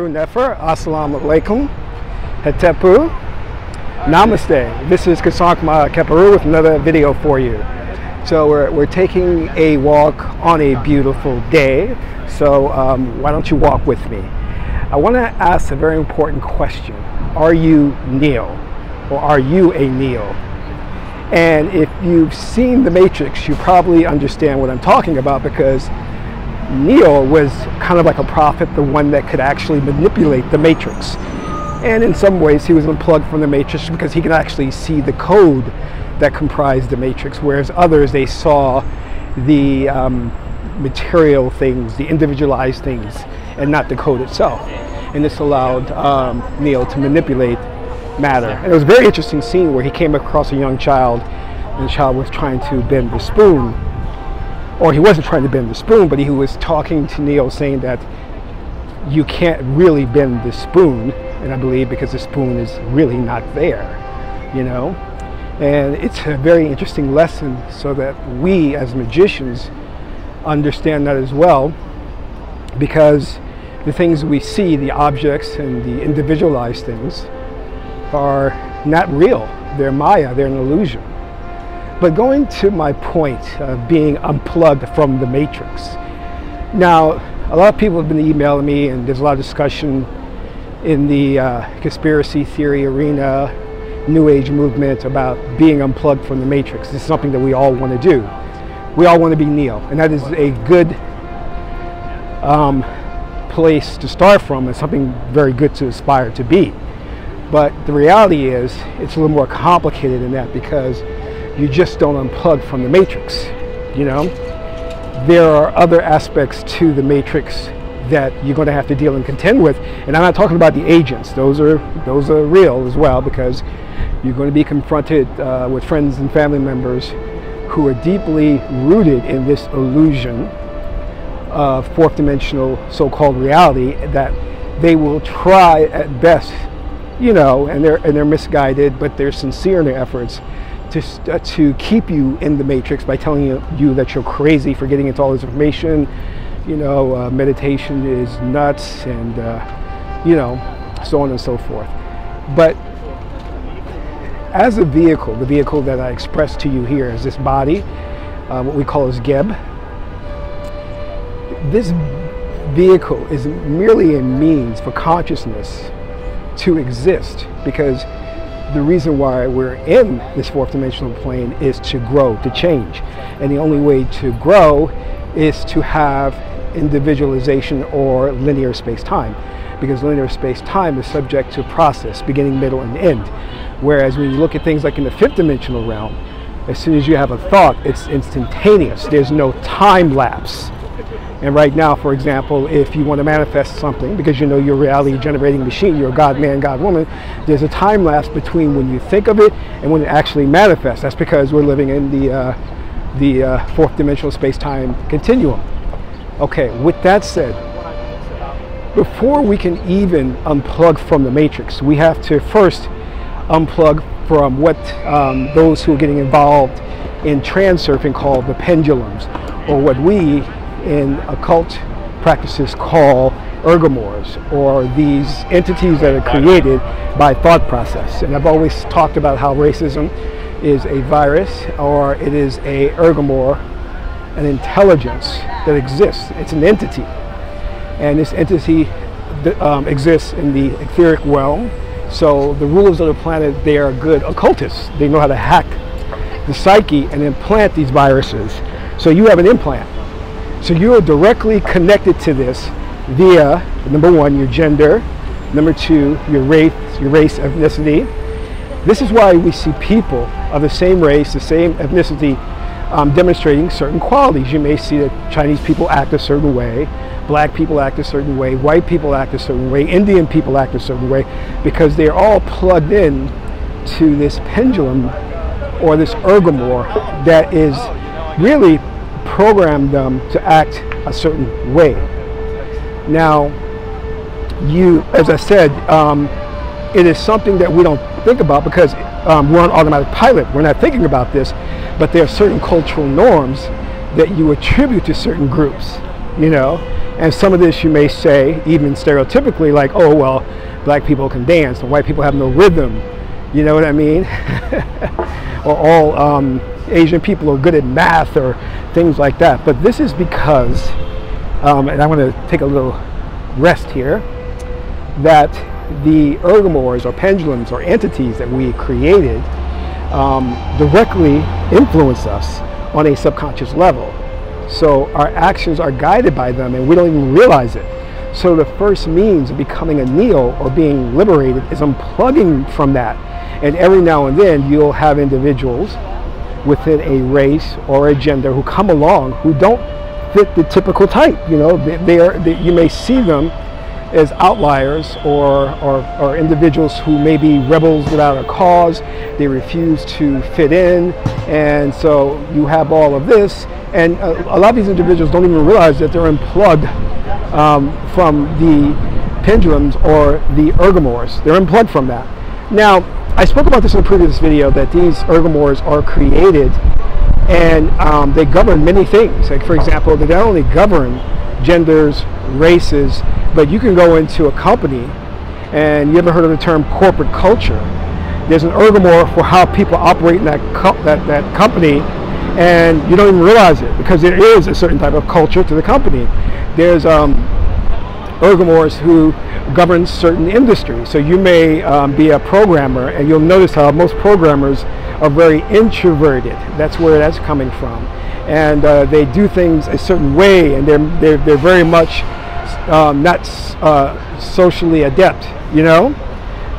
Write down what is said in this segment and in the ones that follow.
Het-Heru Nefer, Assalamu Alaikum, Het-Heru, Namaste. This is Kasankma Keperu with another video for you. So we're taking a walk on a beautiful day, so why don't you walk with me? I want to ask a very important question. Are you Neo, or are you a Neo? And if you've seen The Matrix, you probably understand what I'm talking about, because Neo was kind of like a prophet, the one that could actually manipulate the Matrix. And in some ways he was unplugged from the Matrix because he could actually see the code that comprised the Matrix, whereas others, they saw the material things, the individualized things, and not the code itself. And this allowed Neo to manipulate matter. And it was a very interesting scene where he came across a young child, and the child was trying to bend the spoon. Or he wasn't trying to bend the spoon, but he was talking to Neo, saying that you can't really bend the spoon, and I believe because the spoon is really not there, you know? And it's a very interesting lesson, so that we as magicians understand that as well, because the things we see, the objects and the individualized things, are not real. They're Maya, they're an illusion. But going to my point of being unplugged from the Matrix. Now, a lot of people have been emailing me, and there's a lot of discussion in the conspiracy theory arena, New Age movement, about being unplugged from the Matrix. This is something that we all want to do. We all want to be Neo, and that is a good place to start from, and something very good to aspire to be. But the reality is, it's a little more complicated than that, because you just don't unplug from the Matrix, you know? There are other aspects to the Matrix that you're going to have to deal and contend with. And I'm not talking about the agents. Those are real as well, because you're going to be confronted with friends and family members who are deeply rooted in this illusion of fourth dimensional so-called reality, that they will try at best, you know, and they're misguided, but they're sincere in their efforts to keep you in the Matrix by telling you that you're crazy for getting into all this information. You know, meditation is nuts, and you know, so on and so forth. But as a vehicle, the vehicle that I express to you here is this body, what we call as Geb. This vehicle is merely a means for consciousness to exist, because the reason why we're in this fourth dimensional plane is to grow, to change. And the only way to grow is to have individualization or linear space-time, because linear space-time is subject to process, beginning, middle, and end. Whereas when you look at things like in the fifth dimensional realm, as soon as you have a thought, it's instantaneous. There's no time lapse. And right now, for example, if you want to manifest something, because you know you're a reality generating machine, you're a God man, God woman, there's a time lapse between when you think of it and when it actually manifests. That's because we're living in the fourth dimensional space-time continuum. Okay, with that said, before we can even unplug from the Matrix, we have to first unplug from what those who are getting involved in transurfing call the pendulums, or what we in occult practices call ergomores, or these entities that are created by thought process. And I've always talked about how racism is a virus, or it is a ergomore, an intelligence that exists. It's an entity, and this entity exists in the etheric realm. So the rulers of the planet, they are good occultists. They know how to hack the psyche and implant these viruses. So you have an implant. So you are directly connected to this via, number one, your gender, number two, your race, ethnicity. This is why we see people of the same race, the same ethnicity, demonstrating certain qualities. You may see that Chinese people act a certain way, black people act a certain way, white people act a certain way, Indian people act a certain way, because they're all plugged in to this pendulum, or this ergomore, that is really programmed them to act a certain way. Now, as I said, it is something that we don't think about, because we're on automatic pilot. We're not thinking about this, but there are certain cultural norms that you attribute to certain groups, you know, And some of this you may say, even stereotypically, like, oh, well, black people can dance, and white people have no rhythm. You know what I mean? Or all Asian people are good at math or things like that. But this is because, and I want to take a little rest here, that the ergomores or pendulums or entities that we created directly influence us on a subconscious level. So our actions are guided by them and we don't even realize it. So the first means of becoming a neo or being liberated is unplugging from that. And every now and then you'll have individuals within a race or a gender who come along who don't fit the typical type. You know, you may see them as outliers or individuals who may be rebels without a cause. They refuse to fit in, and so you have all of this, and a lot of these individuals don't even realize that they're unplugged from the pendulums or the ergomores. They're unplugged from that. Now, I spoke about this in a previous video, that these ergomores are created and they govern many things. Like, for example, they not only govern genders, races, but you can go into a company, and you ever heard of the term corporate culture? There's an ergomore for how people operate in that company, and you don't even realize it because there is a certain type of culture to the company. There's ergomores who govern certain industries. So you may be a programmer, and you'll notice how most programmers are very introverted. That's where that's coming from. And they do things a certain way, and they're very much not socially adept, you know?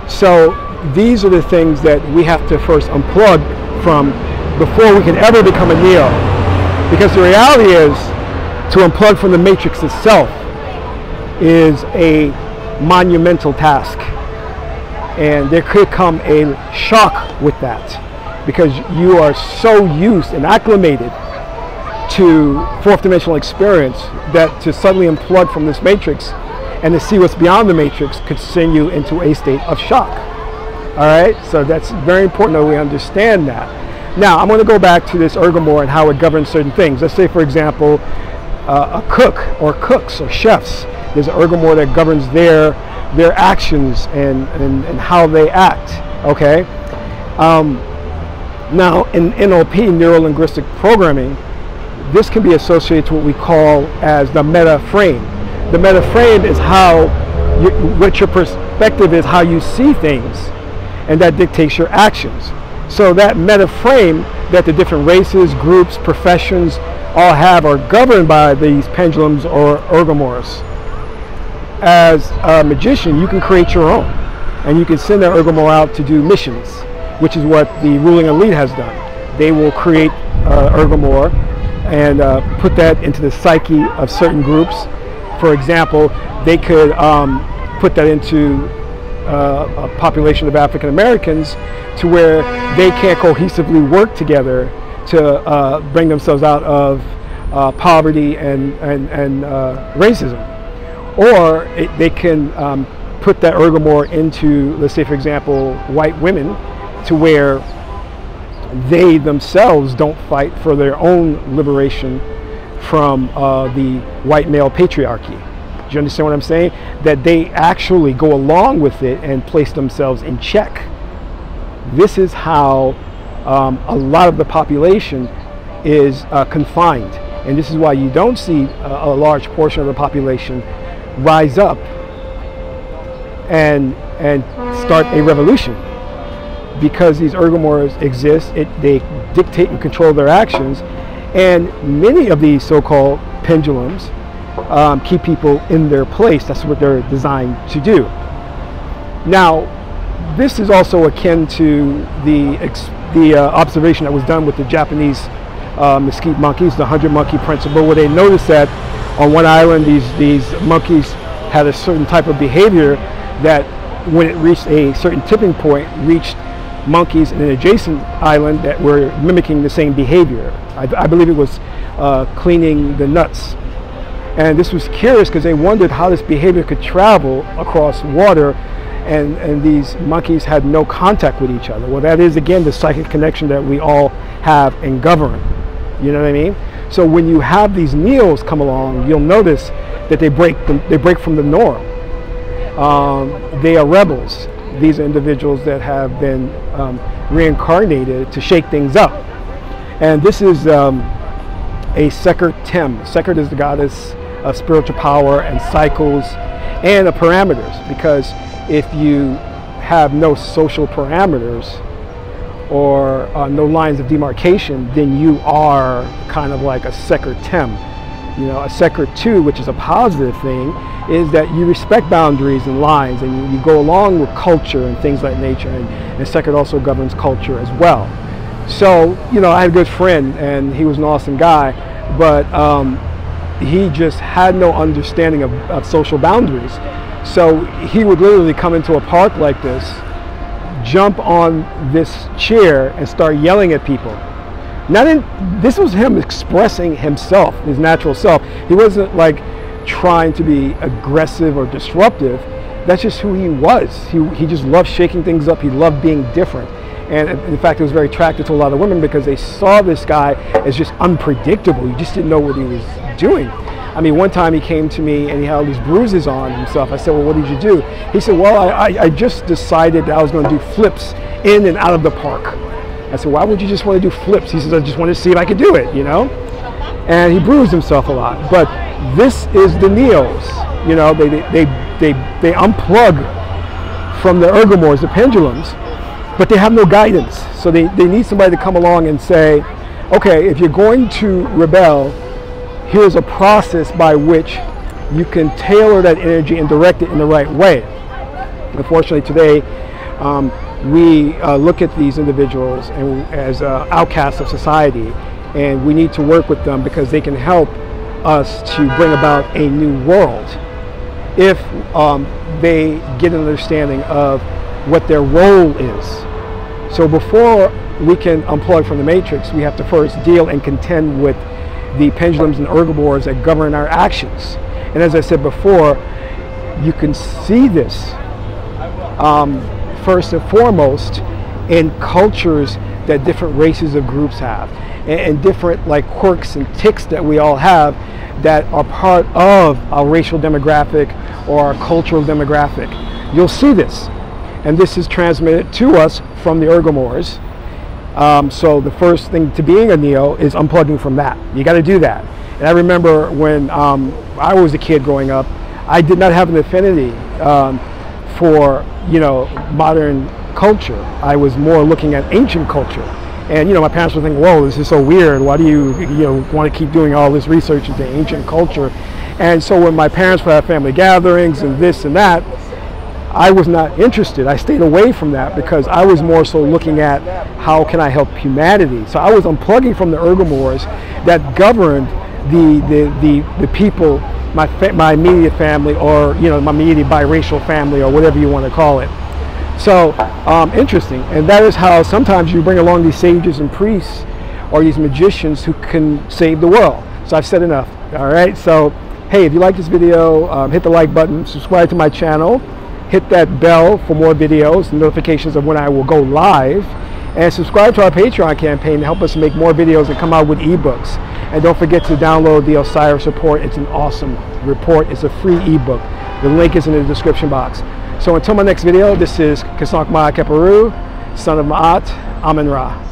So these are the things that we have to first unplug from before we can ever become a neo. Because the reality is, to unplug from the matrix itself is a monumental task. And there could come a shock with that, because you are so used and acclimated to fourth dimensional experience that to suddenly unplug from this matrix and to see what's beyond the matrix could send you into a state of shock. All right, so that's very important that we understand that. Now, I'm going to go back to this ergomore and how it governs certain things. Let's say, for example, a cook or cooks or chefs. There's an ergomore that governs their actions and how they act. Okay. Now, in NLP, neuro-linguistic programming, this can be associated to what we call as the meta frame. The meta frame is how what your perspective is, how you see things, and that dictates your actions. So that meta frame that the different races, groups, professions all have are governed by these pendulums or ergomores. As a magician, you can create your own, and you can send that ergomore out to do missions, which is what the ruling elite has done. They will create ergomore and put that into the psyche of certain groups. For example, they could put that into a population of African Americans to where they can't cohesively work together to bring themselves out of poverty and racism. Or they can put that ergomore into, let's say, for example, white women, to where they themselves don't fight for their own liberation from the white male patriarchy. Do you understand what I'm saying? That they actually go along with it and place themselves in check. This is how a lot of the population is confined. And this is why you don't see a large portion of the population rise up and start a revolution. Because these ergomores exist, they dictate and control their actions, and many of these so-called pendulums keep people in their place. That's what they're designed to do. Now, this is also akin to the observation that was done with the Japanese mesquite monkeys, the 100 monkey principle, where they noticed that on one island these monkeys had a certain type of behavior that when it reached a certain tipping point, reached monkeys in an adjacent island that were mimicking the same behavior. I believe it was cleaning the nuts. And this was curious because they wondered how this behavior could travel across water, and these monkeys had no contact with each other. Well, that is, again, the psychic connection that we all have and govern. You know what I mean? So when you have these neos come along, you'll notice that they break from the norm. They are rebels. These are individuals that have been reincarnated to shake things up. And this is a Sekert Tem. Sekert is the goddess of spiritual power and cycles and the parameters, because if you have no social parameters or no lines of demarcation, then you are kind of like a Sekert Tem. You know, a Sekert 2, which is a positive thing, is that you respect boundaries and lines, and you go along with culture and things like nature, and Sekert also governs culture as well. So, you know, I had a good friend, and he was an awesome guy, but he just had no understanding of social boundaries. So he would literally come into a park like this, jump on this chair, and start yelling at people. This was him expressing himself, his natural self. He wasn't like trying to be aggressive or disruptive. That's just who he was. He just loved shaking things up. He loved being different. And in fact, it was very attractive to a lot of women because they saw this guy as just unpredictable. You just didn't know what he was doing. I mean, one time he came to me and he had all these bruises on himself. I said, well, what did you do? He said, well, I just decided that I was going to do flips in and out of the park. I said, why would you just want to do flips? He says, I just wanted to see if I could do it, you know? And he bruised himself a lot. But this is the neos. You know, they unplug from the ergomores, the pendulums, but they have no guidance. So they need somebody to come along and say, okay, if you're going to rebel, here's a process by which you can tailor that energy and direct it in the right way. Unfortunately today, we look at these individuals as outcasts of society, and we need to work with them because they can help us to bring about a new world if they get an understanding of what their role is. So before we can unplug from the matrix, we have to first deal and contend with the pendulums and ergomores that govern our actions. And as I said before, you can see this first and foremost in cultures that different races of groups have, and different like quirks and tics that we all have that are part of our racial demographic or our cultural demographic. You'll see this, and this is transmitted to us from the ergomores. So the first thing to being a neo is unplugging from that. You got to do that. And I remember when I was a kid growing up, I did not have an affinity for, you know, modern culture. I was more looking at ancient culture. And, you know, my parents were thinking, whoa, this is so weird. Why do you want to keep doing all this research into ancient culture? And so when my parents would have family gatherings and this and that, I was not interested. I stayed away from that because I was more so looking at how can I help humanity. So I was unplugging from the ergomores that governed the people, my immediate family, or, you know, my immediate biracial family, or whatever you want to call it. So interesting. And that is how sometimes you bring along these sages and priests or these magicians who can save the world. So I've said enough. All right. So hey, if you like this video, hit the like button, subscribe to my channel, hit that bell for more videos, notifications of when I will go live, and subscribe to our Patreon campaign to help us make more videos and come out with ebooks. And don't forget to download the Osiris report. It's an awesome report. It's a free ebook. The link is in the description box. So until my next video, this is Kasank Ma Keperu, son of Ma'at, Amen Ra.